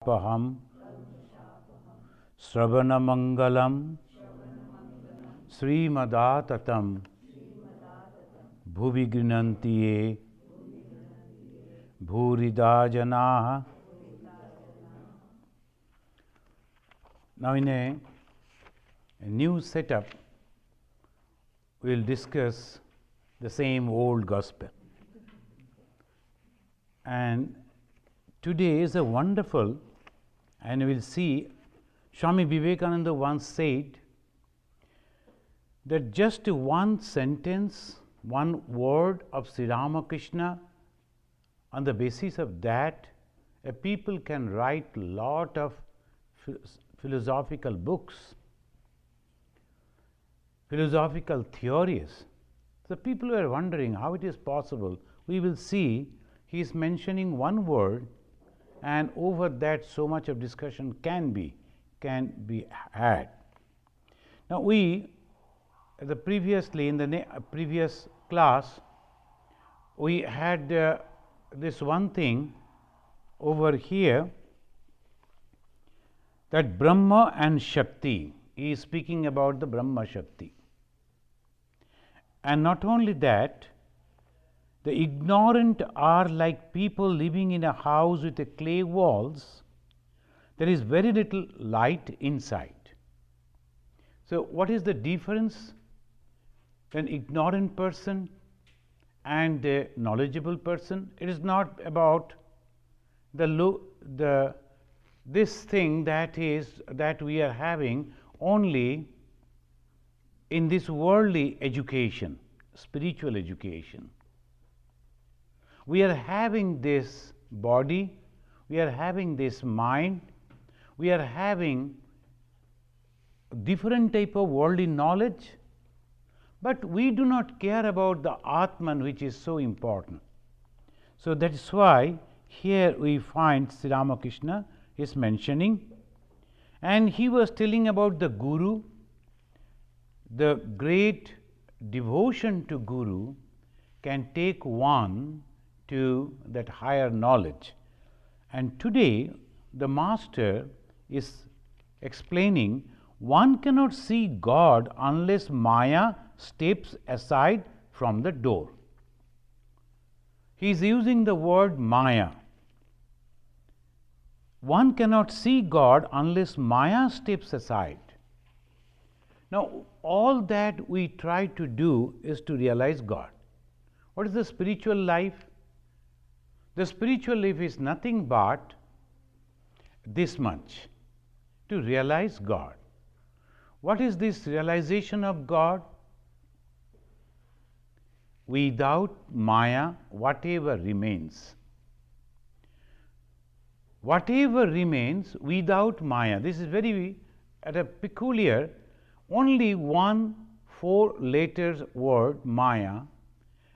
Paham Sravanamangalam Srimadatam Bhuvignantiye Bhuridajanaha. Now in a new setup, we will discuss the same old gospel. And today is a wonderful, and we will see, Swami Vivekananda once said that just one sentence, one word of Sri Ramakrishna, on the basis of that, a people can write lot of philosophical books, philosophical theories. So people were wondering how it is possible. We will see he is mentioning one word, and over that so much of discussion can be had. Now we, previously in the previous class, we had this one thing over here, that Brahma and Shakti. He is speaking about the Brahma Shakti. And not only that, the ignorant are like people living in a house with a clay walls. There is very little light inside. So what is the difference between an ignorant person and a knowledgeable person? It is not about this thing that we are having only in this worldly education, spiritual education. We are having this body, we are having this mind, we are having different type of worldly knowledge, but we do not care about the Atman, which is so important. So that is why here we find Sri Ramakrishna is mentioning, and he was telling about the Guru, the great devotion to Guru can take one to that higher knowledge. And today the Master is explaining one cannot see God unless Maya steps aside from the door. He is using the word Maya. One cannot see God unless Maya steps aside. Now all that we try to do is to realize God. What is the spiritual life? The spiritual life is nothing but this much, to realize God. What is this realization of God? Without Maya, whatever remains. Whatever remains without Maya. This is very at a peculiar, only one 4 letters word Maya,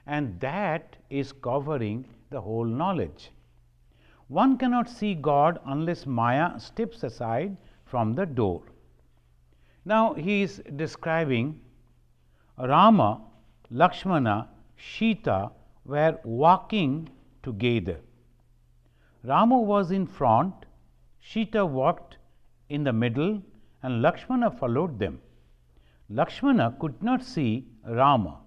and that is covering the whole knowledge. One cannot see God unless Maya steps aside from the door. Now he is describing Rama, Lakshmana, Sita were walking together. Rama was in front, Sita walked in the middle, and Lakshmana followed them. Lakshmana could not see Rama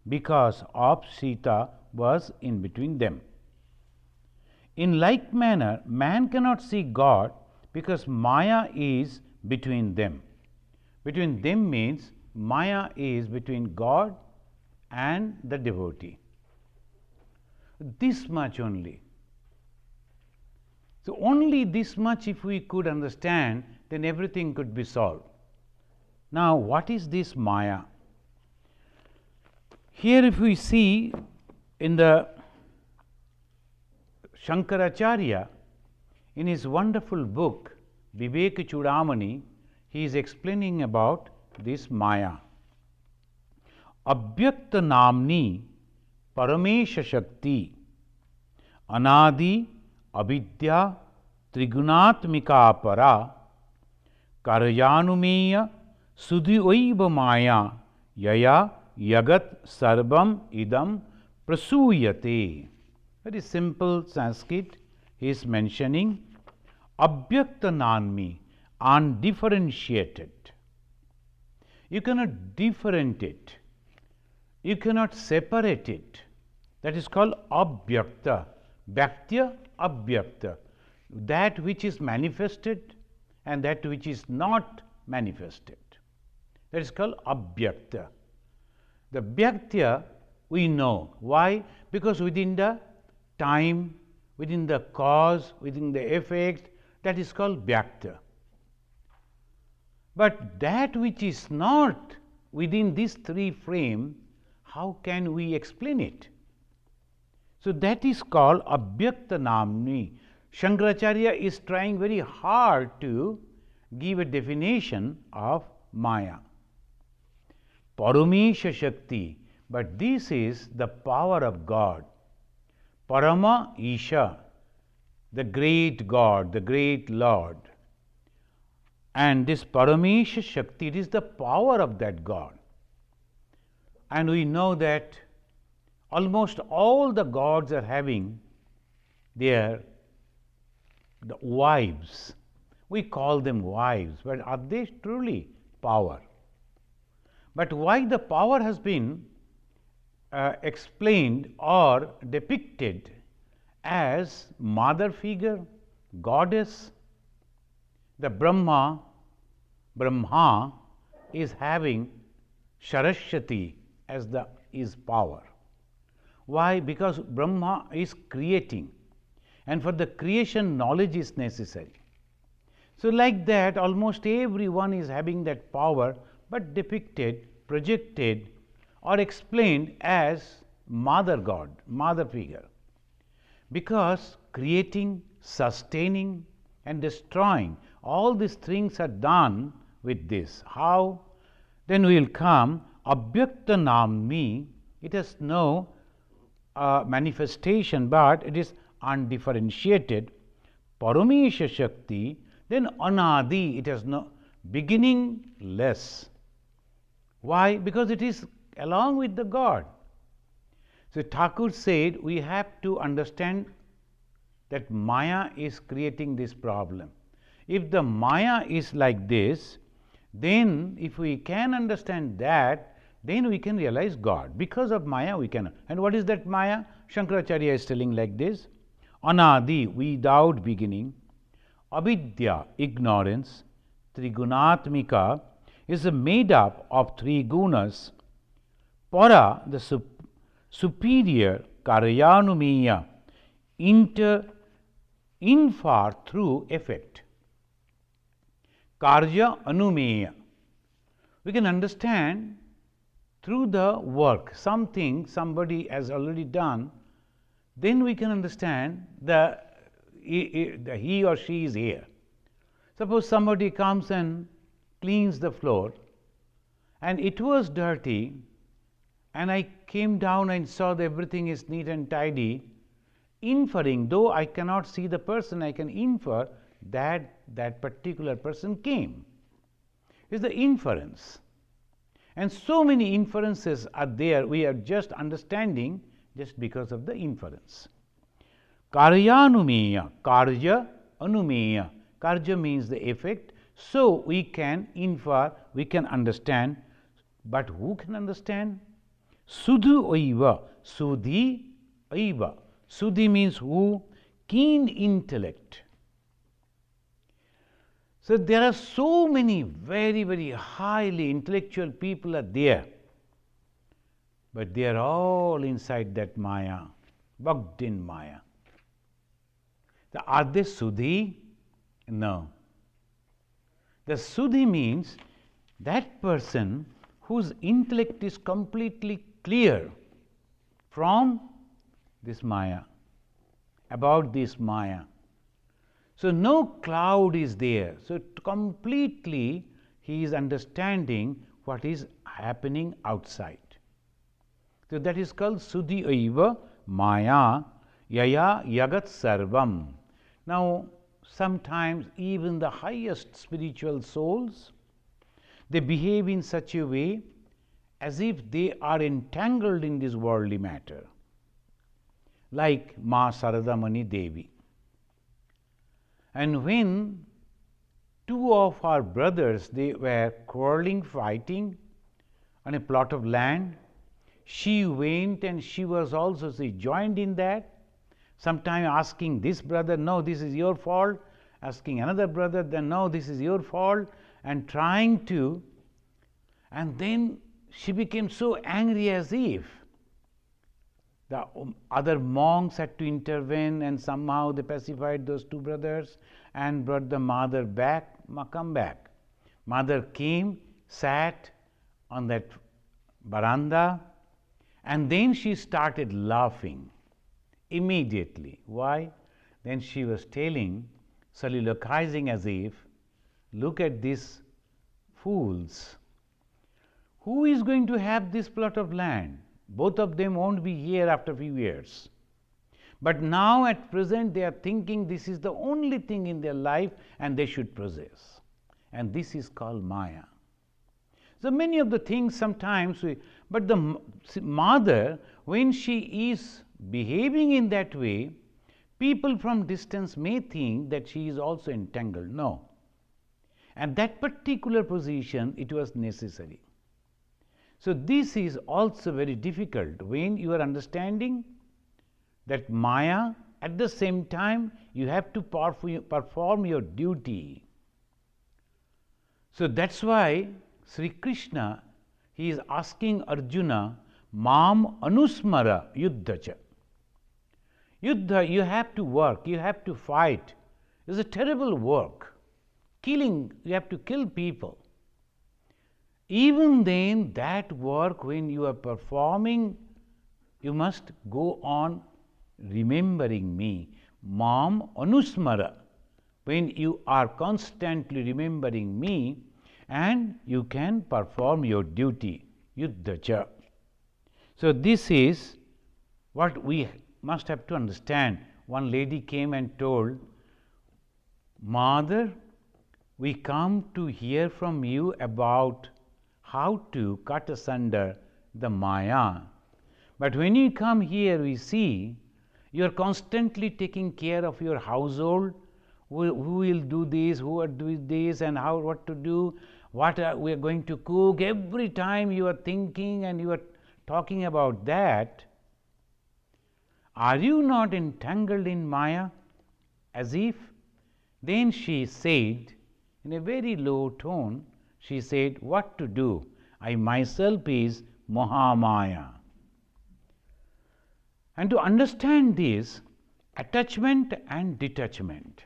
because of Sita was in between them. In like manner, man cannot see God because Maya is between them. Between them means Maya is between God and the devotee. This much only. So only this much if we could understand, then everything could be solved. Now what is this Maya? Here if we see in the Shankaracharya, in his wonderful book Vivekachudamani, he is explaining about this Maya. Abhyakta namni paramesha shakti anadi avidya trigunatmika para karyanumeya sudhioiva maya yaya yagat sarvam idam prasuyate. Very simple Sanskrit. He is mentioning Abhyaktananmi, undifferentiated. You cannot differentiate it. You cannot separate it. That is called abhyakta. Bhaktya, abhyakta. That which is manifested and that which is not manifested. That is called abhyakta. The bhaktya we know. Why? Because within the time, within the cause, within the effect, that is called bhaktya. But that which is not within these three frame, how can we explain it? So that is called abhyaktanamni. Shankaracharya is trying very hard to give a definition of Maya. Paramesha Shakti, but this is the power of God. Parama Isha, the great God, the great Lord. And this Paramesha Shakti, it is the power of that God. And we know that almost all the gods are having their wives. We call them wives, but are they truly power? But why the power has been explained or depicted as mother figure, goddess? The Brahma is having Saraswati as his power. Why? Because Brahma is creating, and for the creation knowledge is necessary. So like that, almost everyone is having that power, but depicted, projected or explained as mother god, mother figure. Because creating, sustaining and destroying, all these things are done with this. How? Then we will come Abhyaktanamni. It has no manifestation, but it is undifferentiated. Paramesha Shakti, then Anadi, it has no beginningless. Why? Because it is along with the God. So Thakur said we have to understand that Maya is creating this problem. If the Maya is like this, then if we can understand that, then we can realize God. Because of Maya we can. And what is that Maya? Shankaracharya is telling like this: Anadi, without beginning; avidya, ignorance; trigunatmika is made up of three gunas; para, the superior; karyanumeya, infer through effect. Karya anumeya, we can understand through the work, something somebody has already done, then we can understand the he or she is here. Suppose somebody comes and cleans the floor and it was dirty, and I came down and saw that everything is neat and tidy, inferring, though I cannot see the person, I can infer that that particular person came. Is the inference. And so many inferences are there, we are just understanding just because of the inference. Karyanumeya, karya anumeya. Karya means the effect, so we can infer, we can understand. But who can understand? Sudhu aiva, sudhi aiva. Sudhi means who? Keen intellect. So there are so many very, very highly intellectual people are there, but they are all inside that Maya, bugged in Maya. So are they Sudhi? No. The Sudhi means that person whose intellect is completely clear from this Maya, about this Maya. So no cloud is there. So completely he is understanding what is happening outside. So that is called Sudhi Aiva Maya Yaya Yagat Sarvam. Now sometimes even the highest spiritual souls, they behave in such a way as if they are entangled in this worldly matter, like Ma Saradamani Devi. And when two of our brothers, they were quarreling, fighting on a plot of land, she went and she was also, she joined in that, sometimes asking this brother, no, this is your fault, asking another brother, then no, this is your fault, and trying to, and then she became so angry as if the other monks had to intervene, and somehow they pacified those two brothers and brought the mother back, come back. Mother came, sat on that veranda, and then she started laughing immediately. Why? Then she was telling, soliloquizing as if, look at these fools. Who is going to have this plot of land? Both of them won't be here after a few years. But now at present they are thinking this is the only thing in their life and they should possess. And this is called Maya. So many of the things sometimes, but the mother, when she is behaving in that way, people from distance may think that she is also entangled. No. At that particular position, it was necessary. So this is also very difficult when you are understanding that Maya, at the same time you have to perform your duty. So that's why Sri Krishna, he is asking Arjuna, Mam anusmara yuddhacha. Yuddha, you have to work, you have to fight. It's a terrible work. Killing, you have to kill people. Even then, that work, when you are performing, you must go on remembering me. Mam anusmara. When you are constantly remembering me, and you can perform your duty. Yuddhacha. So this is what we must have to understand. One lady came and told, Mother, we come to hear from you about how to cut asunder the Maya. But when you come here, we see you are constantly taking care of your household. Who will do this, who are doing this, and how, what to do, what we are going to cook. Every time you are thinking and you are talking about that. Are you not entangled in Maya? As if. Then she said, in a very low tone, she said, what to do? I myself is Mahamaya. And to understand this, attachment and detachment.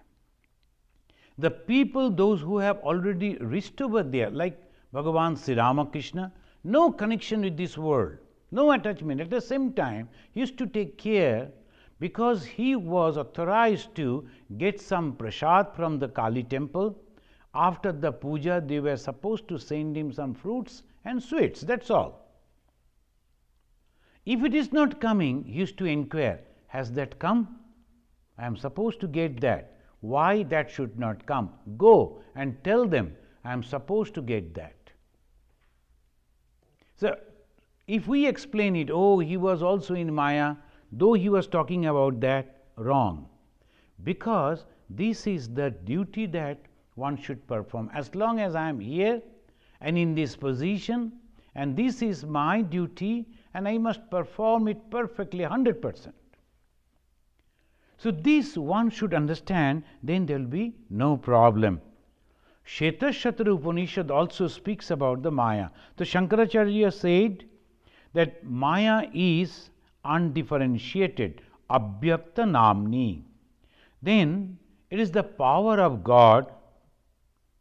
The people, those who have already reached over there, like Bhagavan Sri Ramakrishna, no connection with this world, no attachment. At the same time, he used to take care, because he was authorized to get some prasad from the Kali temple. After the puja, they were supposed to send him some fruits and sweets, that's all. If it is not coming, he used to inquire, has that come? I am supposed to get that. Why that should not come? Go and tell them, I am supposed to get that. So, if we explain it, oh, he was also in Maya, though he was talking about that, wrong. Because this is the duty that one should perform. As long as I am here and in this position, and this is my duty, and I must perform it perfectly 100%. So this one should understand, then there will be no problem. Shetashatara Upanishad also speaks about the Maya. So Shankaracharya said that Maya is undifferentiated, abhyakta namni. Then it is the power of God,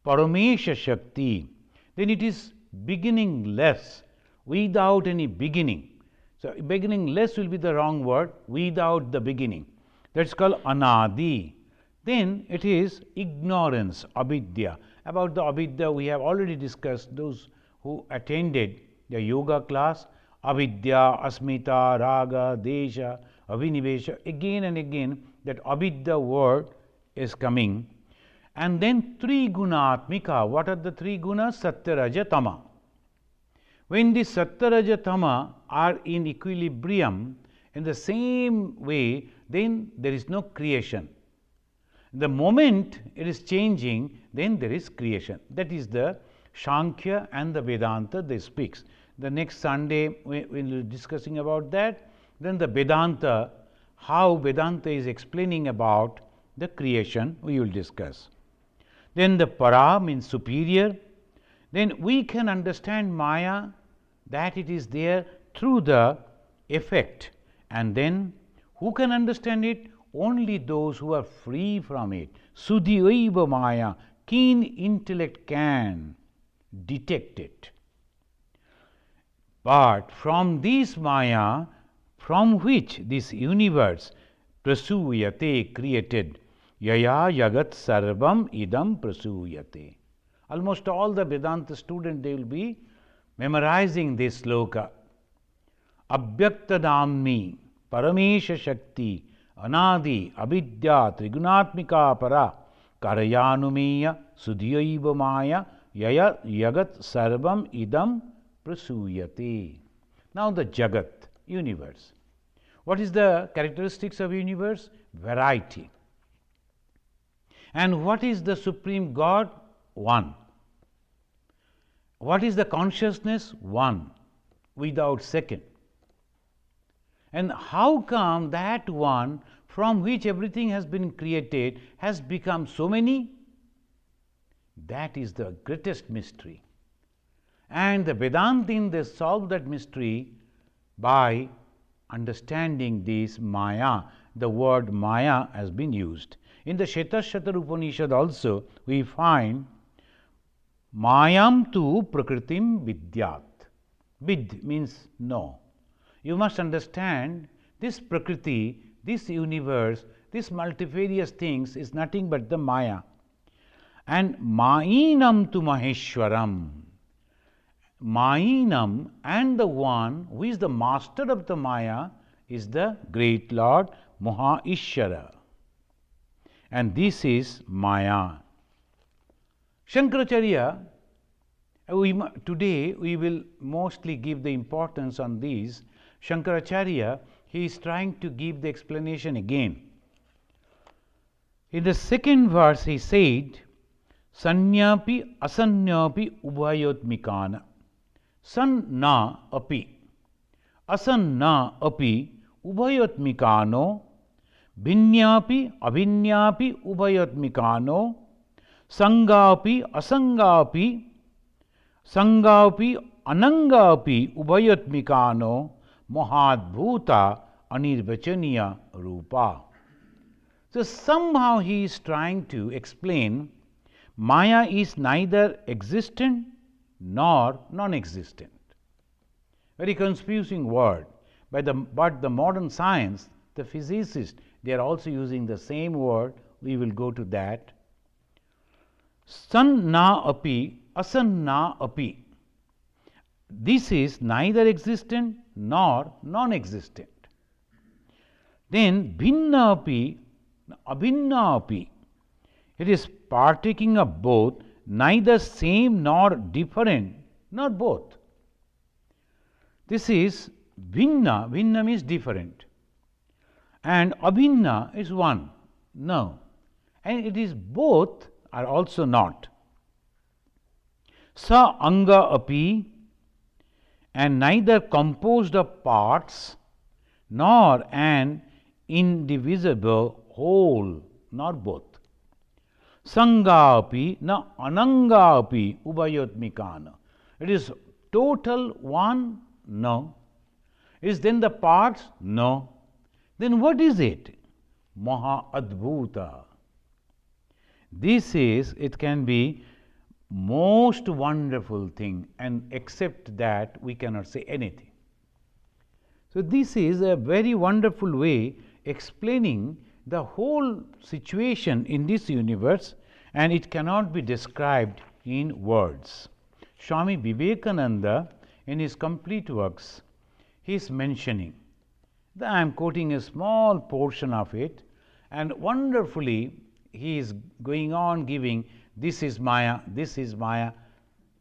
Paramesha Shakti. Then it is beginningless, without any beginning. So beginningless will be the wrong word, without the beginning. That's called Anadi. Then it is ignorance, avidya. About the avidya we have already discussed, those who attended the yoga class, avidya, asmita, raga, desha, avinivesha. Again and again that avidya word is coming. And then three gunatmika. What are the three gunas? Satya, Raja, Tama. When the Satya, Raja, Tama are in equilibrium, in the same way, then there is no creation. The moment it is changing, then there is creation. That is the Sankhya and the Vedanta they speaks. The next Sunday we will be discussing about that. Then the Vedanta, how Vedanta is explaining about the creation, we will discuss. Then the Para means superior. Then we can understand Maya, that it is there through the effect. And then who can understand it? Only those who are free from it. Sudhiyaiva Maya, keen intellect can detect it. But from this Maya, from which this universe prasuyate, created, yaya yagat sarvam idam prasuyate. Almost all the Vedanta students, they will be memorizing this sloka. Abhyaktadamni paramesha shakti anadi avidya trigunatmika para karayanumeya sudhiyaiva maya yaya yagat sarvam idam prasuyate. Now the Jagat, universe. What is the characteristics of universe? Variety. And what is the Supreme God? One. What is the consciousness? One, without second. And how come that one from which everything has been created has become so many? That is the greatest mystery. And the Vedantin, they solve that mystery by understanding this Maya. The word Maya has been used. In the Shetashvatar Upanishad also we find Mayam tu prakritim vidyat. Vid means know. You must understand this Prakriti, this universe, this multifarious things is nothing but the Maya. And Mainam tu Maheshwaram. Mainam, and the one who is the master of the Maya is the great Lord Maheshwara. And this is Maya. Shankaracharya, today we will mostly give the importance on these. Shankaracharya, he is trying to give the explanation again. In the second verse he said, Sanyapi asanyapi ubhayotmikana. Sanna api asanna api ubhayotmikano bhinyapi abhinyapi ubhayotmikano sangapi asangapi sangapi anangapi ubhayotmikano mahadbhuta anirvachaniya rupa. So somehow he is trying to explain Maya is neither existent nor non-existent. Very confusing word, but the modern science, the physicists, they are also using the same word. We will go to that. Sanna api asanna api. This is neither existent nor non-existent. Then bhinna api abhinna api. It is partaking of both, neither same nor different, nor both. This is bhinna. Bhinna means different. And abhinna is one. No. And it is both are also not. Sa anga api, and neither composed of parts nor an indivisible whole, nor both. Sangapi na anangapi ubhayotmikana. It is total one? No. Is then the parts? No. Then what is it? Maha Adbhuta. This is, it can be most wonderful thing, and except that we cannot say anything. So this is a very wonderful way explaining the whole situation in this universe, and it cannot be described in words. Swami Vivekananda, in his complete works, he is mentioning, I am quoting a small portion of it, and wonderfully he is going on giving, this is Maya, this is Maya,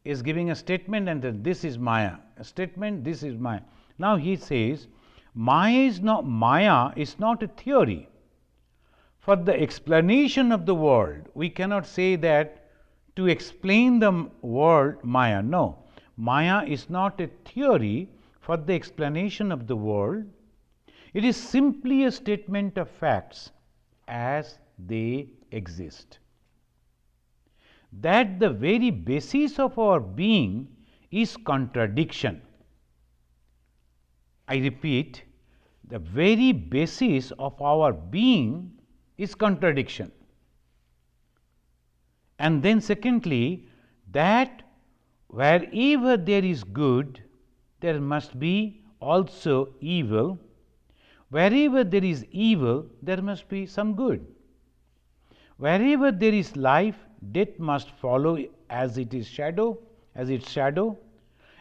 is giving a statement, and then this is Maya, a statement, this is Maya. Now he says, Maya is not a theory. for the explanation of the world. We cannot say that to explain the world Maya. No, Maya is not a theory for the explanation of the world. It is simply a statement of facts as they exist. That the very basis of our being is contradiction. I repeat, the very basis of our being is contradiction. And then secondly, that wherever there is good, there must be also evil. Wherever there is evil, there must be some good. Wherever there is life, death must follow as its shadow,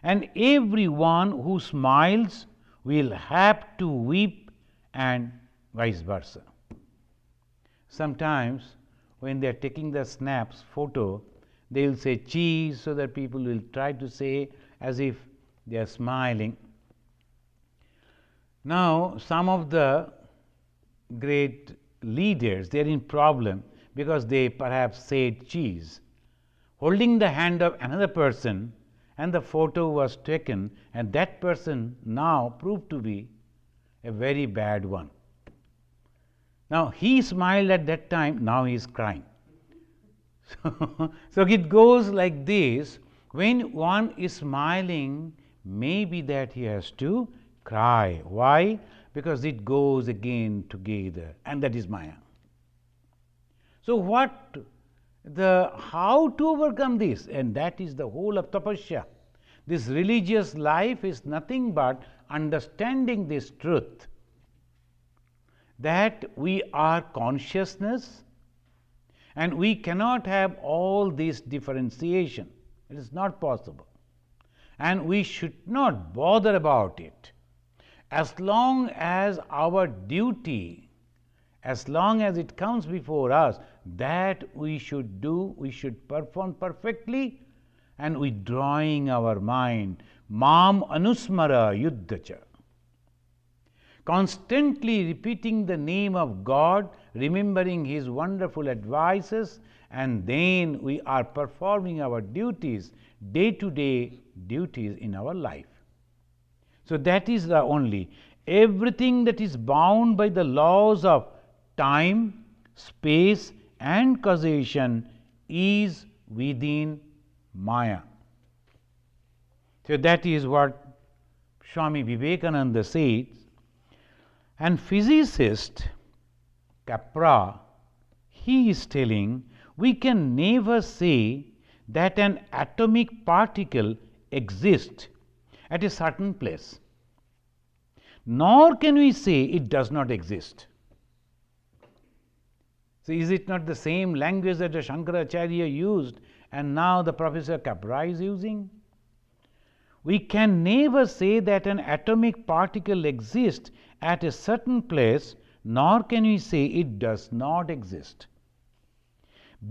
and everyone who smiles will have to weep, and vice versa. Sometimes when they are taking the snaps photo, they will say cheese, so that people will try to say as if they are smiling. Now some of the great leaders, they are in problem because they perhaps said cheese, holding the hand of another person, and the photo was taken, and that person now proved to be a very bad one. Now he smiled at that time, now he is crying. So it goes like this. When one is smiling, maybe that he has to cry. Why? Because it goes again together, and that is Maya. So how to overcome this? And that is the whole of tapasya. This religious life is nothing but understanding this truth, that we are consciousness and we cannot have all this differentiation. It is not possible, and we should not bother about it. As long as our duty, as long as it comes before us, that we should do, we should perform perfectly, and withdrawing our mind, mam anusmara yuddhacha, constantly repeating the name of God, remembering His wonderful advices, and then we are performing our duties, day-to-day duties in our life. So that is the only. Everything that is bound by the laws of time, space, and causation is within Maya. So that is what Swami Vivekananda says. And physicist Capra, he is telling, we can never say that an atomic particle exists at a certain place, nor can we say it does not exist. So is it not the same language that the Shankaracharya used and now the Professor Capra is using? We can never say that an atomic particle exists at a certain place, nor can we say it does not exist.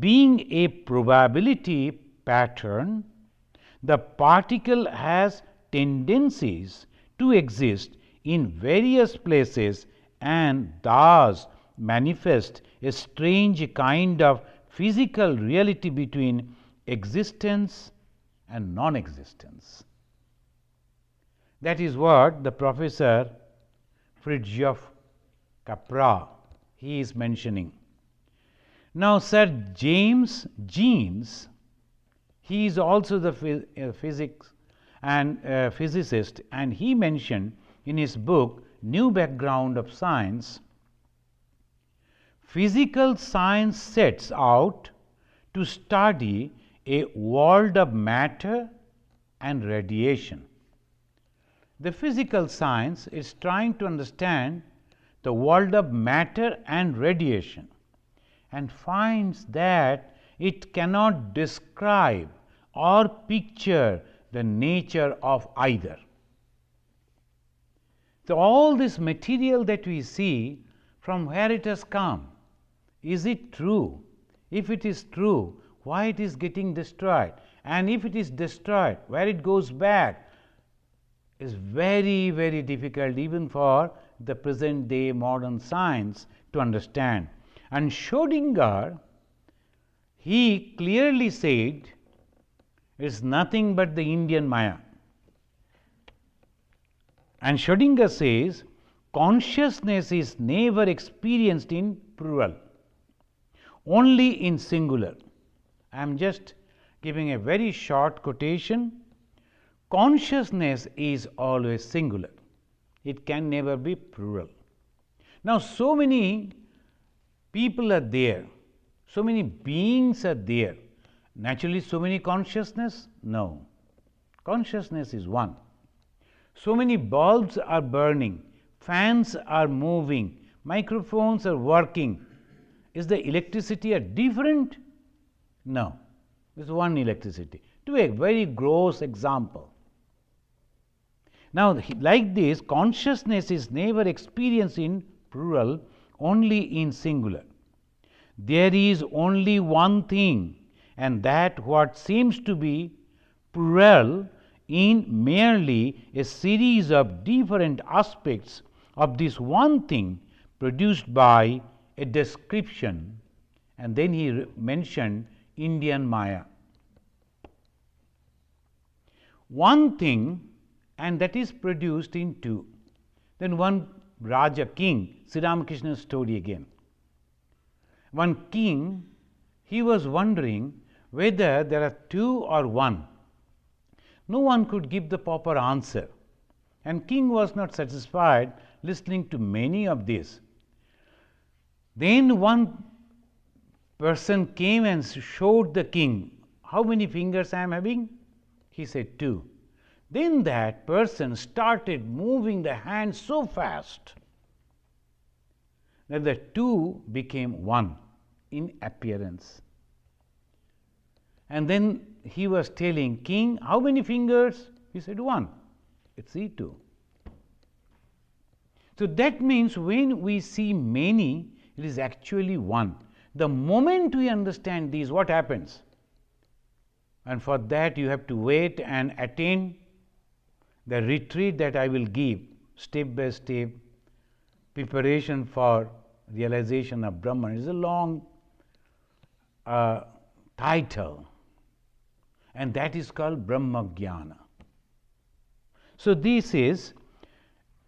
Being a probability pattern, the particle has tendencies to exist in various places and thus manifest a strange kind of physical reality between existence and non-existence. That is what the Professor Fritjof Capra, he is mentioning. Now Sir James Jeans, he is also the physics and physicist, and he mentioned in his book New Background of Science, physical science sets out to study a world of matter and radiation. The physical science is trying to understand the world of matter and radiation, and finds that it cannot describe or picture the nature of either. So all this material that we see, from where it has come? Is it true? If it is true, why it is getting destroyed? And if it is destroyed, where it goes back? Is very, very difficult even for the present day modern science to understand. And Schrödinger, he clearly said, it's nothing but the Indian Maya. And Schrödinger says, consciousness is never experienced in plural, only in singular. I am just giving a very short quotation. Consciousness is always singular. It can never be plural. Now, so many people are there, so many beings are there. Naturally, so many consciousness? No. Consciousness is one. So many bulbs are burning, fans are moving, microphones are working. Is the electricity different? No. It's one electricity. To a very gross example. Now, like this, consciousness is never experienced in plural, only in singular. There is only one thing, and that what seems to be plural in merely a series of different aspects of this one thing produced by a description. And then he mentioned Indian Maya. One thing, and that is produced in two. Then one Raja king, Sri Ramakrishna's story again. One king, he was wondering whether there are two or one. No one could give the proper answer, and king was not satisfied listening to many of these. Then one person came and showed the king, how many fingers I am having? He said, 2. Then that person started moving the hand so fast that the 2 became 1 in appearance. And then he was telling king, how many fingers? He said, 1. It's E2. So that means when we see many, it is actually one. The moment we understand these, what happens? And for that you have to wait and attain the retreat that I will give, step by step, preparation for realization of Brahman. It's a long title, and that is called Brahma Jnana. So this is,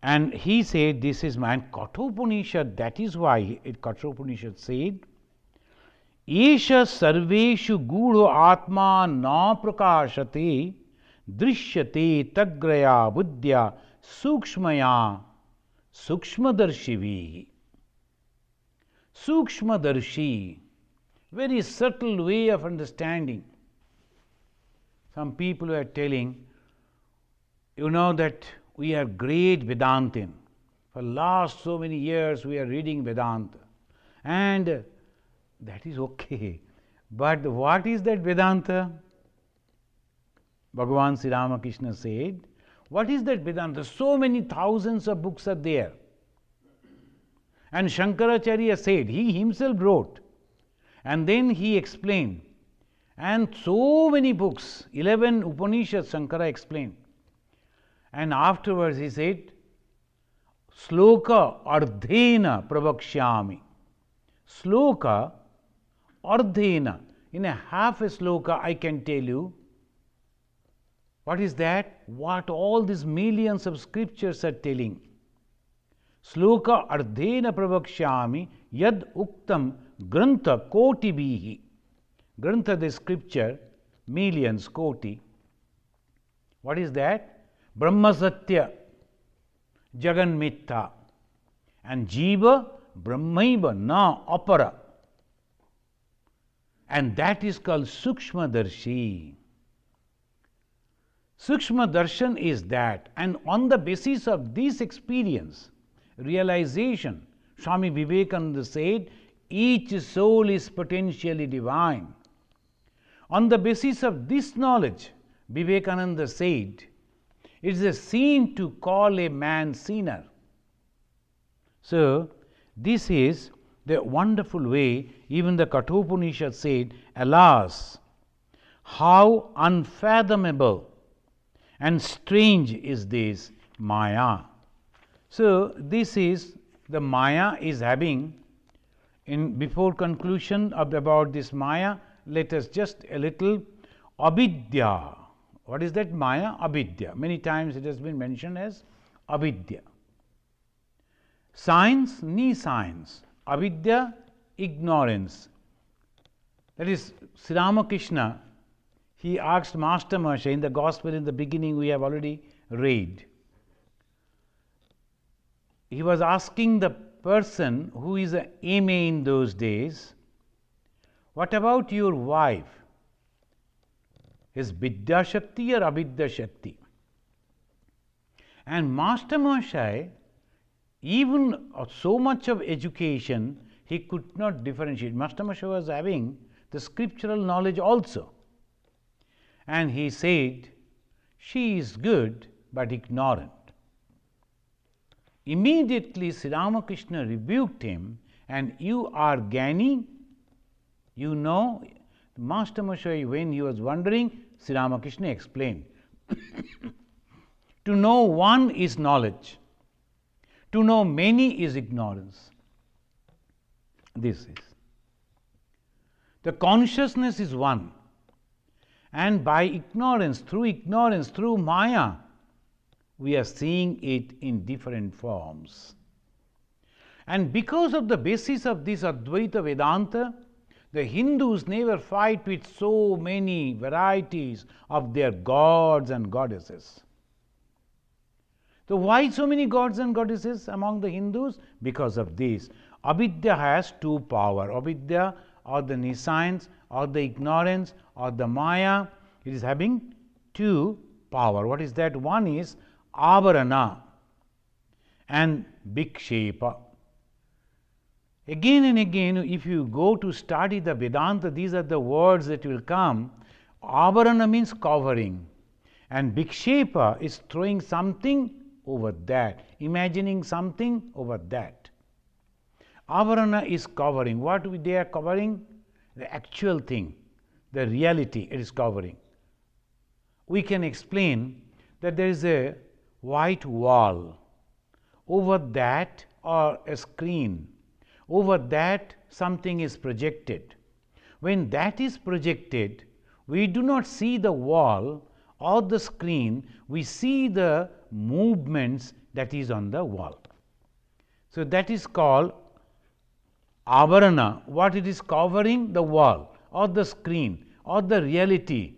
and he said, this is my Kathopanishad, that is why Kathopanishad said, Esha sarveshu gudho atma na prakashate drishyate tagraya buddhya sukshmaya sukshmadarshivih. Sukshmadarshi, very subtle way of understanding. Some people are telling, you know that we are great Vedantin. For last so many years we are reading Vedanta. And that is okay. But what is that Vedanta? Bhagavan Sri Ramakrishna said, what is that Vedanta? So many thousands of books are there. And Shankaracharya said, he himself wrote. And then he explained. And so many books, 11 Upanishads Shankara explained. And afterwards he said, Sloka ardhena pravakshyami. Sloka ardhena. In a half a sloka I can tell you. What is that? What all these millions of scriptures are telling. Sloka ardhena pravakshyami yad uktam grantha koti bihi. Grantha, the scripture, millions, koti. What is that? Brahma Satya, Jagan Mithya, and Jiva Brahmaiva na apara. And that is called Sukshma Darshi. Sukshma Darshan is that, and on the basis of this experience, realization, Swami Vivekananda said, each soul is potentially divine. On the basis of this knowledge, Vivekananda said, it is a sin to call a man sinner. So, this is the wonderful way even the Kathopanishad said, alas, how unfathomable and strange is this Maya. So, this is, the Maya is having before conclusion about this Maya, let us just a little avidya. What is that Maya? Avidya. Many times it has been mentioned as avidya. Science, ni science. Avidya, ignorance. That is, Sri Ramakrishna, he asked Master Maharshi in the Gospel in the beginning, we have already read. He was asking the person who is a MA in those days, what about your wife? Is Vidya Shakti or Avidya Shakti? And Master Maharshi, even so much of education, he could not differentiate. Master Maharshi was having the scriptural knowledge also. And he said, she is good but ignorant. Immediately Sri Ramakrishna rebuked him, and you are Gyani, you know. Master Maharshi, when he was wondering, Sri Ramakrishna explained. To know one is knowledge, to know many is ignorance. This is. The consciousness is one, and by ignorance, through Maya, we are seeing it in different forms. And because of the basis of this Advaita Vedanta, the Hindus never fight with so many varieties of their gods and goddesses. So why so many gods and goddesses among the Hindus? Because of this. Avidya has two power. Avidya, or the nescience, or the ignorance, or the Maya, it is having two power. What is that? One is avarana and vikshepa. Again and again, if you go to study the Vedanta, these are the words that will come. Avarana means covering, and vikshepa is throwing something over that, imagining something over that. Avarana is covering. What they are covering? The actual thing, the reality it is covering. We can explain that there is a white wall. Over that, or a screen, over that something is projected. When that is projected, we do not see the wall or the screen, we see the movements that is on the wall. So that is called avarana. What it is covering? The wall or the screen or the reality.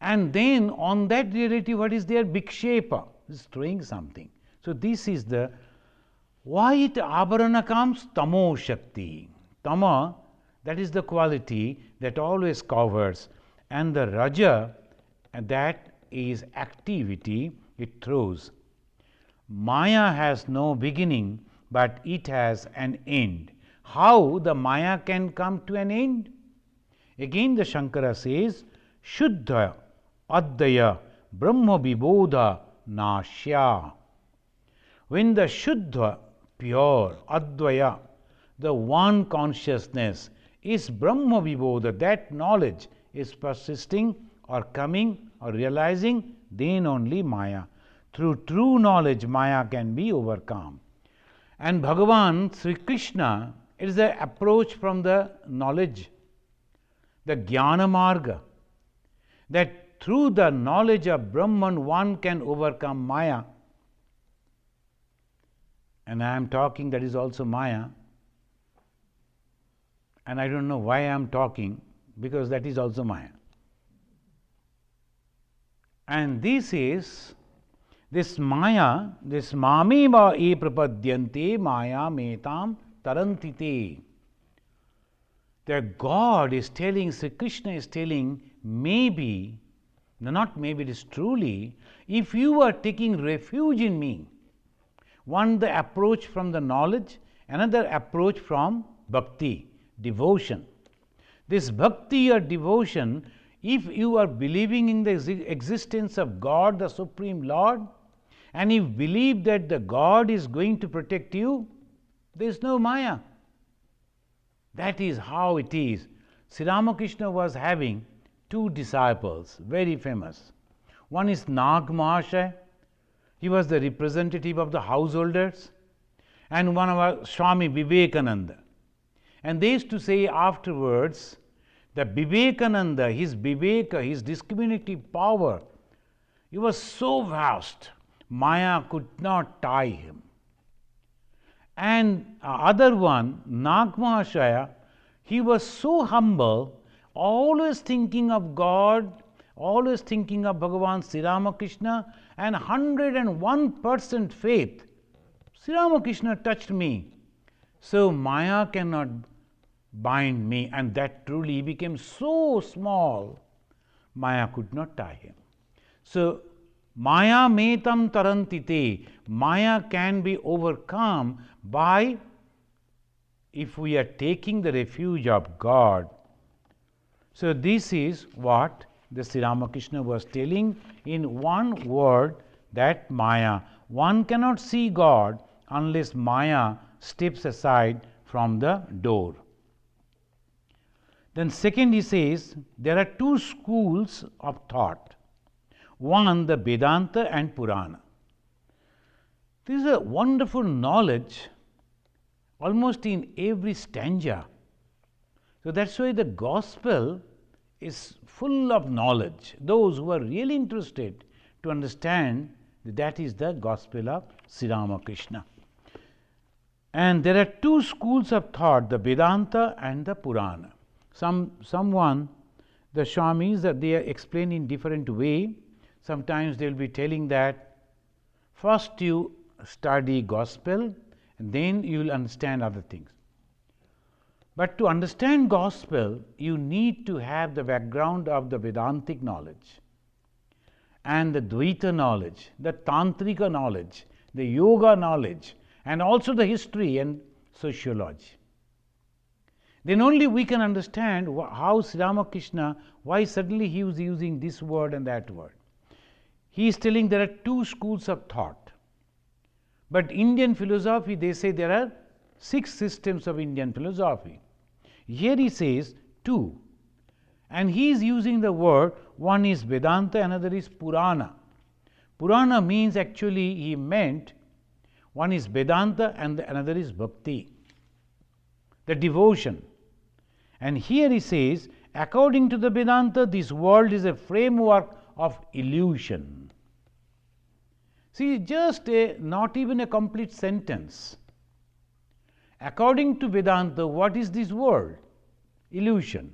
And then on that reality, what is there? Vikshepa is throwing something. So this is the why it avarana comes. Tamo Shakti. Tama, that is the quality that always covers, and the Raja, that is activity, it throws. Maya has no beginning, but it has an end. How the Maya can come to an end? Again the Shankara says, Shuddha Advaya Brahma Vibodha Nashya. When the Shuddha, pure, Advaya, the one consciousness is Brahma Vibodha, that knowledge is persisting or coming or realizing, then only Maya. Through true knowledge, Maya can be overcome. And Bhagavan Sri Krishna, it is the approach from the knowledge, the Jnana Marga, that through the knowledge of Brahman one can overcome Maya. And I am talking, that is also Maya. And I don't know why I am talking, because that is also Maya. And this is, this Maya, this mameva e prapadyante Maya metam tarantite. The God is telling, Sri Krishna is telling, maybe, no, not maybe, it is truly, if you are taking refuge in me, one the approach from the knowledge, another approach from bhakti, devotion. This bhakti or devotion, if you are believing in the existence of God, the Supreme Lord, and you believe that the God is going to protect you, there is no Maya. That is how it is. Sri Ramakrishna was having two disciples, very famous. One is Nag Mahasaya, he was the representative of the householders, and one was Swami Vivekananda. And they used to say afterwards that Vivekananda, his Viveka, his discriminative power, it was so vast, Maya could not tie him. And other one, Nagmahashaya, he was so humble, always thinking of God, always thinking of Bhagavan Sri Ramakrishna, and 101% faith. Sri Ramakrishna touched me, so Maya cannot bind me, and that truly became so small, Maya could not tie him. So, Maya metam tarantite, Maya can be overcome by, if we are taking the refuge of God. So, this is what the Sri Ramakrishna was telling in one word, that Maya. One cannot see God unless Maya steps aside from the door. Then second he says, there are two schools of thought. One, the Vedanta and Purana. This is a wonderful knowledge almost in every stanza. So that's why the gospel is full of knowledge. Those who are really interested to understand, that is the gospel of Sri Ramakrishna. And there are two schools of thought, the Vedanta and the Purana. Someone, the Swamis, that they are explained in different way. Sometimes they will be telling that first you study gospel and then you will understand other things. But to understand gospel, you need to have the background of the Vedantic knowledge and the Dvaita knowledge, the Tantrika knowledge, the Yoga knowledge, and also the history and sociology. Then only we can understand how Sri Ramakrishna, why suddenly he was using this word and that word. He is telling there are two schools of thought. But Indian philosophy, they say there are 6 systems of Indian philosophy. Here he says 2. And he is using the word, one is Vedanta, another is Purana. Purana means actually he meant one is Vedanta and another is Bhakti, the devotion. And here he says, according to the Vedanta, this world is a framework of illusion. See, just not even a complete sentence. According to Vedanta, what is this world? Illusion.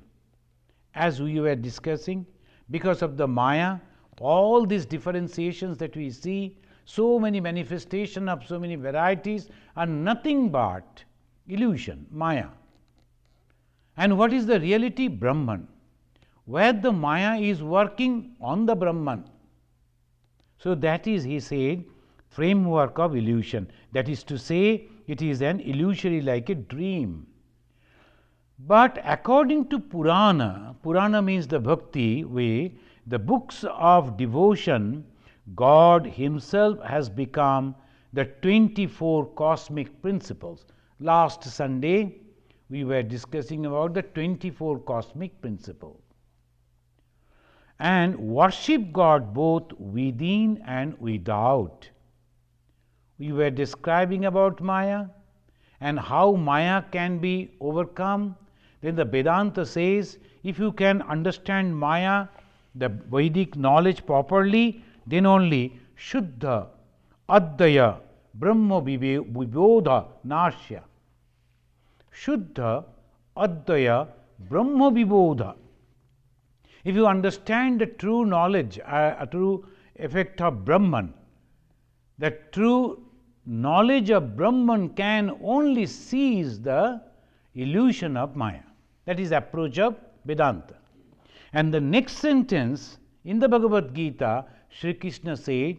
As we were discussing, because of the Maya, all these differentiations that we see, so many manifestations of so many varieties are nothing but illusion, Maya. And what is the reality? Brahman. Where the Maya is working on the Brahman. So that is, he said, framework of illusion. That is to say, it is an illusory like a dream. But according to Purana, Purana means the Bhakti way, the books of devotion, God himself has become the 24 cosmic principles. Last Sunday, we were discussing about the 24 cosmic principles. And worship God both within and without. We were describing about Maya and how Maya can be overcome. Then the Vedanta says, if you can understand Maya, the Vedic knowledge properly, then only Shuddha, Advaya, Brahma Vibodha, Nashya. Shuddha, Advaya, Brahma Vibodha. If you understand the true knowledge, a true effect of Brahman, the true knowledge of Brahman can only seize the illusion of Maya. That is approach of Vedanta. And the next sentence in the Bhagavad Gita, Sri Krishna said,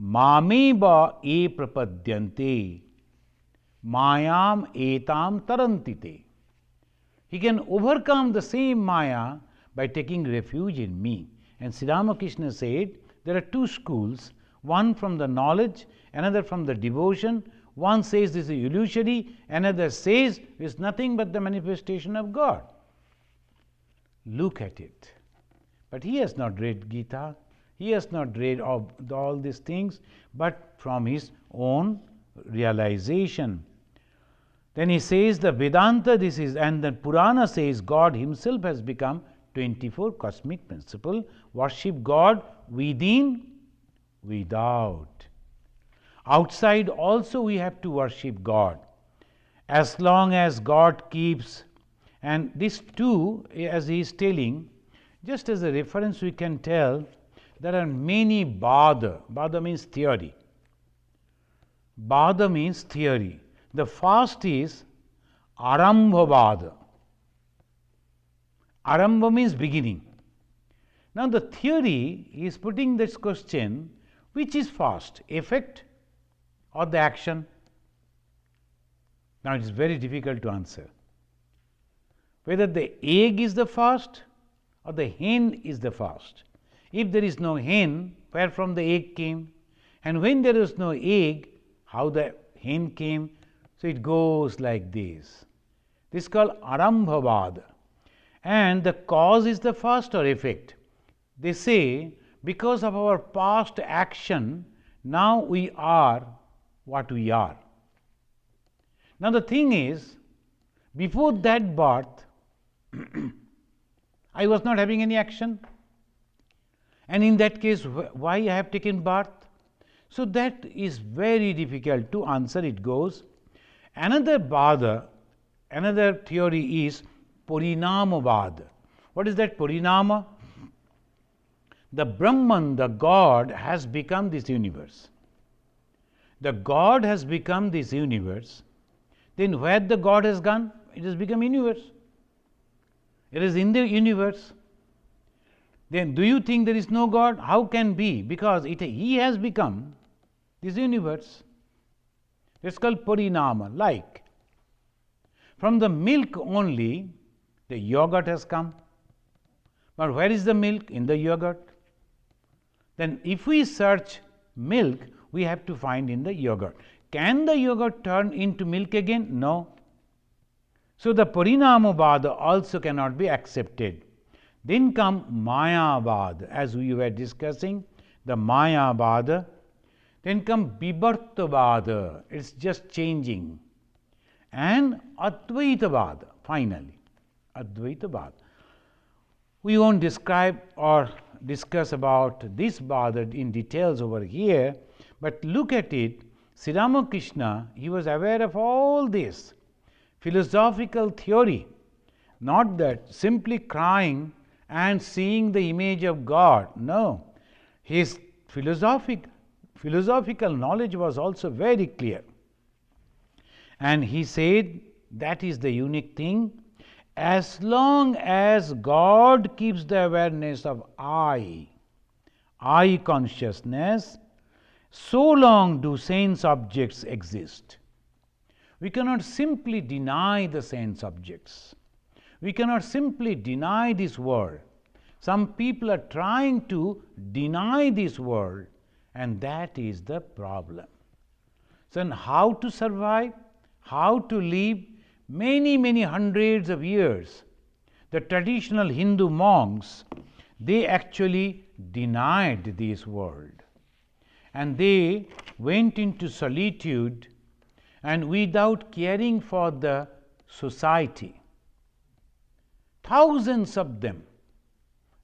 Mameva e prapadyante, mayam etam tarantite. He can overcome the same Maya by taking refuge in me. And Sri Ramakrishna said, there are two schools, one from the knowledge, another from the devotion. One says this is illusory, another says it is nothing but the manifestation of God. Look at it. But he has not read Gita, he has not read all these things, but from his own realization. Then he says the Vedanta this is, and the Purana says God himself has become 24 cosmic principle. Worship God within, without. Outside also we have to worship God. As long as God keeps, and this too, as he is telling, just as a reference we can tell, there are many Veda. Veda means theory. Veda means theory. The first is Arambhavada. Arambha means beginning. Now the theory is putting this question, which is first, effect or the action? Now it is very difficult to answer. Whether the egg is the first or the hen is the first. If there is no hen, where from the egg came? And when there is no egg, how the hen came? So it goes like this. This is called Arambhavada. And the cause is the first or effect. They say, because of our past action, now we are what we are. Now the thing is, before that birth, I was not having any action. And in that case, why I have taken birth? So that is very difficult to answer. It goes. Another Vada, another theory is Parinamavada. What is that Parinama? The Brahman, the God, has become this universe. The God has become this universe. Then where the God has gone? It has become universe. It is in the universe. Then do you think there is no God? How can be? Because he has become this universe. It's called Parinama, like. From the milk only, the yogurt has come. But where is the milk? In the yogurt. Then if we search milk, we have to find in the yogurt. Can the yogurt turn into milk again? No. So the Parinamavada also cannot be accepted. Then come Mayavada, as we were discussing, the Mayavada. Then come Vivartavada, it's just changing. And Advaitavada, finally. Advaitavada. We won't describe or discuss about this Vada in details over here, but look at it. Sri Ramakrishna, he was aware of all this philosophical theory, not that simply crying and seeing the image of God. No, his philosophical knowledge was also very clear. And he said that is the unique thing. As long as God keeps the awareness of I consciousness, so long do sense objects exist. We cannot simply deny the sense objects. We cannot simply deny this world. Some people are trying to deny this world, and that is the problem. So, and how to survive? How to live? Many hundreds of years, the traditional Hindu monks, they actually denied this world. And they went into solitude and without caring for the society. Thousands of them,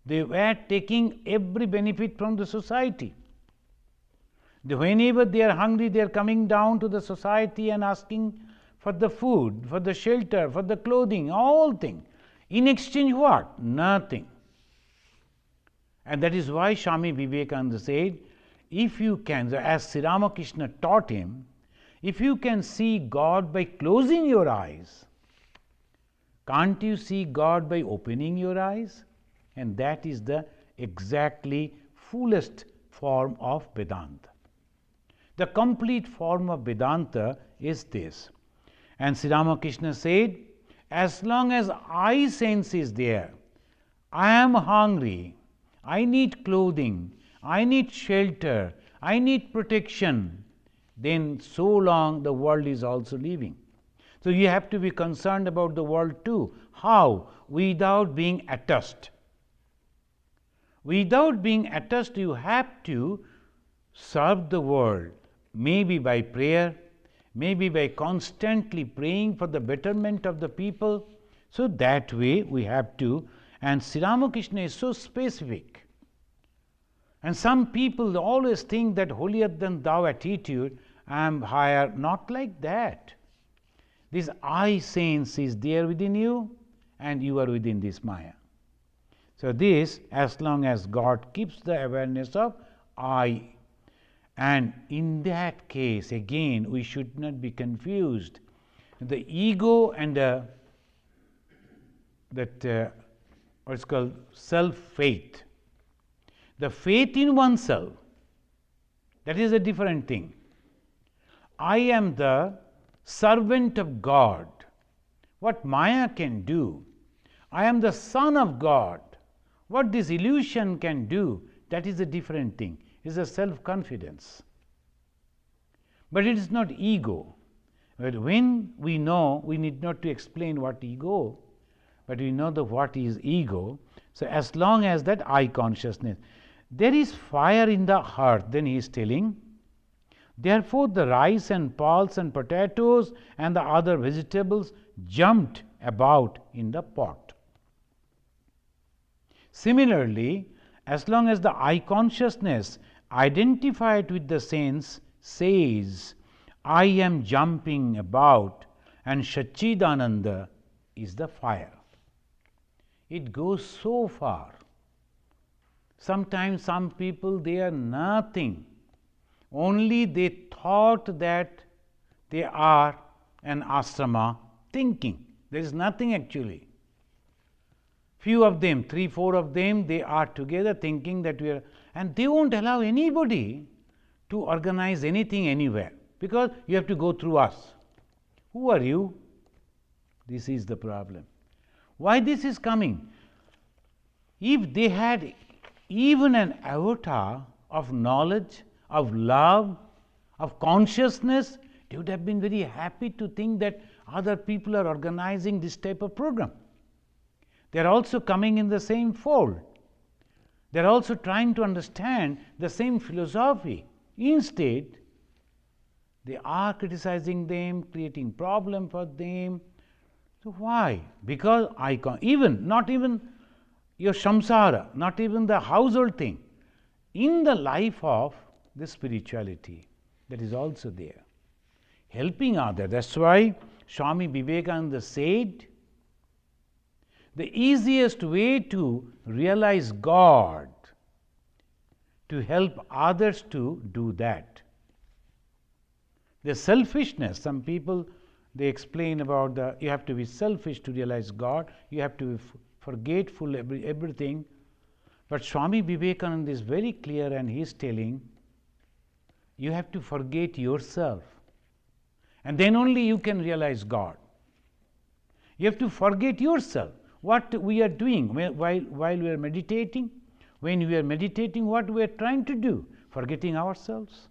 they were taking every benefit from the society. Whenever they are hungry, they are coming down to the society and asking for the food, for the shelter, for the clothing, all things. In exchange what? Nothing. And that is why Swami Vivekananda said, if you can, as Sri Ramakrishna taught him, if you can see God by closing your eyes, can't you see God by opening your eyes? And that is the exactly fullest form of Vedanta. The complete form of Vedanta is this. And Sri Ramakrishna said, as long as I sense is there, I am hungry, I need clothing, I need shelter, I need protection, then so long the world is also living. So you have to be concerned about the world too. How? Without being attached. Without being attached, you have to serve the world, maybe by prayer, maybe by constantly praying for the betterment of the people. So that way we have to, and Sri Ramakrishna is so specific. And some people always think that holier than thou attitude, I am higher, not like that. This I sense is there within you, and you are within this Maya. So this, as long as God keeps the awareness of I, and in that case, again, we should not be confused. The ego and what's called self-faith. The faith in oneself, that is a different thing. I am the servant of God. What Maya can do, I am the son of God. What this illusion can do, that is a different thing. It is a self-confidence. But it is not ego. But when we know, we need not to explain what ego, but we know what is ego. So as long as that I consciousness, there is fire in the heart, then he is telling, therefore the rice and pulse and potatoes and the other vegetables jumped about in the pot. Similarly, as long as the I consciousness identified with the sense says, I am jumping about, and Satchidananda is the fire. It goes so far. Sometimes some people, they are nothing. Only they thought that they are an asrama thinking. There is nothing actually. Few of them, 3, 4 of them, they are together thinking that we are, and they won't allow anybody to organize anything anywhere, because you have to go through us. Who are you? This is the problem. Why this is coming? If they had even an avatar of knowledge, of love, of consciousness, they would have been very happy to think that other people are organizing this type of program. They are also coming in the same fold. They are also trying to understand the same philosophy. Instead, they are criticizing them, creating problem for them. So why? Because not even your samsara, not even the household thing, in the life of the spirituality, that is also there. Helping others. That's why Swami Vivekananda said, the easiest way to realize God, to help others to do that. The selfishness, some people, they explain about you have to be selfish to realize God, you have to be forgetful everything. But Swami Vivekananda is very clear, and he is telling, you have to forget yourself, and then only you can realize God. You have to forget yourself. What we are doing while we are meditating, when we are meditating, what we are trying to do? Forgetting ourselves.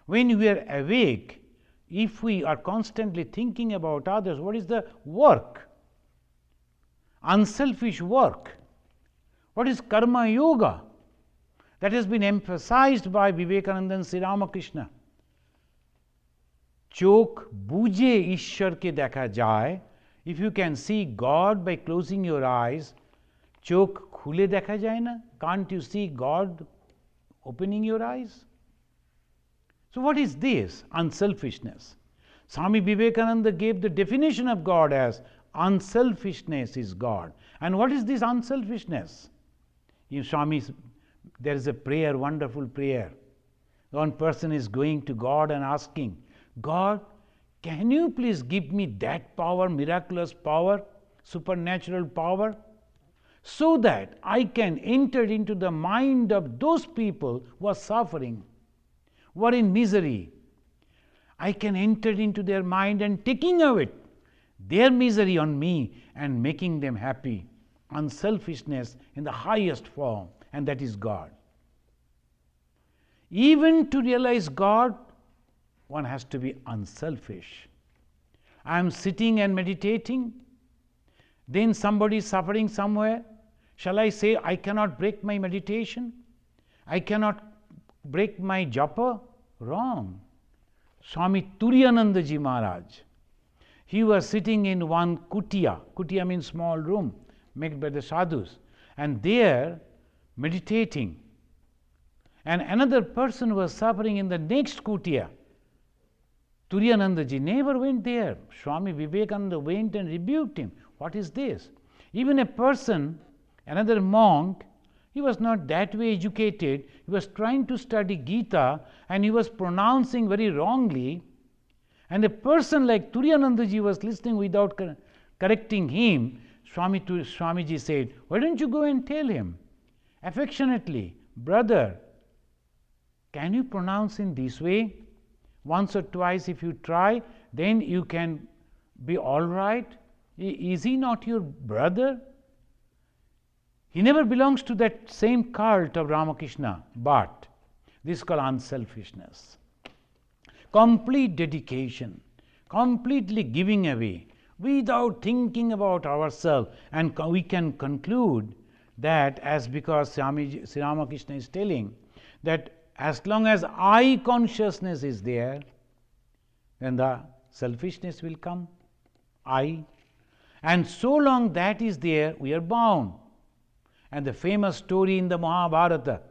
When we are awake, if we are constantly thinking about others, what is the work? Unselfish work. What is karma yoga? That has been emphasized by Vivekananda and Sri Ramakrishna. Chok buje Ishwar ke dekha jaye. If you can see God by closing your eyes, chok khule dekha jaye na? Can't you see God opening your eyes? So what is this? Unselfishness. Swami Vivekananda gave the definition of God as unselfishness is God. And what is this unselfishness? In Swami, there is a prayer, wonderful prayer. One person is going to God and asking, God, can you please give me that power, miraculous power, supernatural power, so that I can enter into the mind of those people who are suffering, who are in misery. I can enter into their mind and taking away their misery on me and making them happy. Unselfishness in the highest form, and that is God. Even to realize God, one has to be unselfish. I am sitting and meditating, then somebody is suffering somewhere. Shall I say, I cannot break my meditation? I cannot break my japa? Wrong. Swami Turiyanandaji Maharaj. He was sitting in one kutia. Kutia means small room made by the sadhus, and there meditating. And another person was suffering in the next kutia. Turiyanandaji never went there. Swami Vivekananda went and rebuked him. What is this? Even a person, another monk, he was not that way educated. He was trying to study Gita and he was pronouncing very wrongly. And a person like Turiyanandaji was listening without correcting him. Swamiji said, "Why don't you go and tell him affectionately, brother, can you pronounce in this way? Once or twice if you try, then you can be all right. Is he not your brother?" He never belongs to that same cult of Ramakrishna, but this is called unselfishness. Complete dedication, completely giving away without thinking about ourselves, and we can conclude that as because Sri Ramakrishna is telling that as long as I consciousness is there, then the selfishness will come. I. And so long that is there, we are bound. And the famous story in the Mahabharata,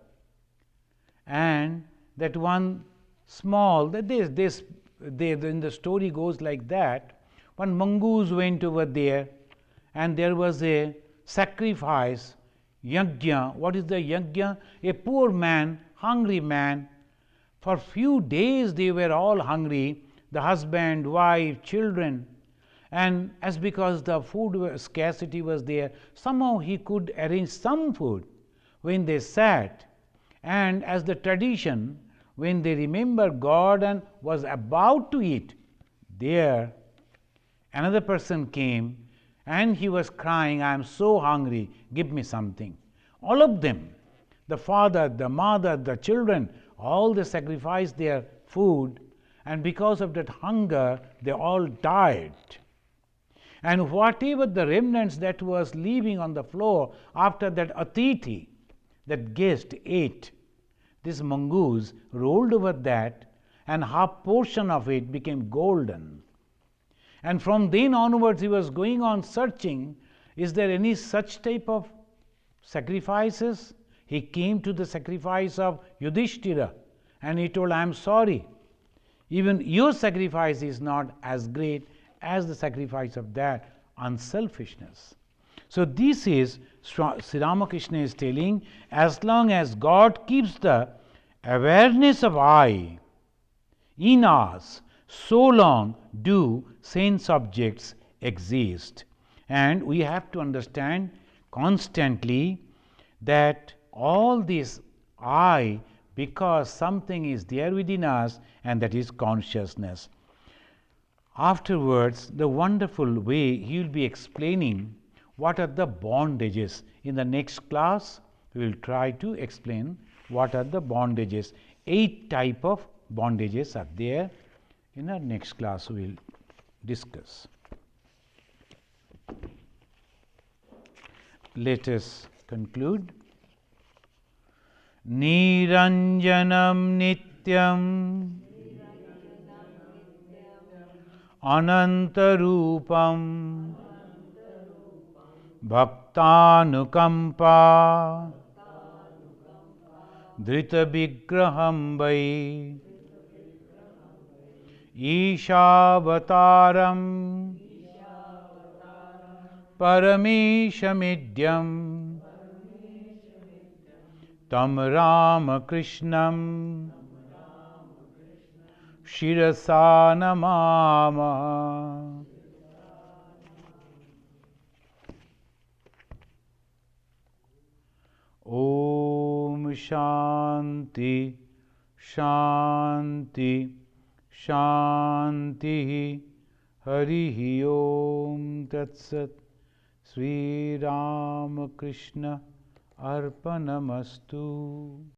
and that one small, that in the story goes like that. One mongoose went over there, and there was a sacrifice, yajna. What is the yajna? A poor man, hungry man. For few days they were all hungry, the husband, wife, children. And as because the food scarcity was there, somehow he could arrange some food. When they sat, and as the tradition, when they remember God and was about to eat, there another person came and he was crying, "I am so hungry, give me something." All of them, the father, the mother, the children, all they sacrificed their food, and because of that hunger, they all died. And whatever the remnants that was leaving on the floor after that atithi, that guest ate, this mongoose rolled over that, and half portion of it became golden. And from then onwards he was going on searching, is there any such type of sacrifices? He came to the sacrifice of Yudhishthira, and he told, "I am sorry, even your sacrifice is not as great as the sacrifice of that unselfishness." So this is Sri Ramakrishna is telling, as long as God keeps the awareness of I in us, so long do sense objects exist. And we have to understand constantly that all this I, because something is there within us, and that is consciousness. Afterwards, the wonderful way he will be explaining what are the bondages. In the next class, we will try to explain what are the bondages. 8 type of bondages are there. In our next class, we will discuss. Let us conclude. Niranjanam nityam Anantarupam Bhaktanukampa Dhrita Vigraham Vai Ishavataram Parameshamidyam Tam Ramakrishnam Shirasa Namama. Om Shanti Shanti Shanti Harihi Om Tat Sat. Sri Ramakrishna Arpanamastu.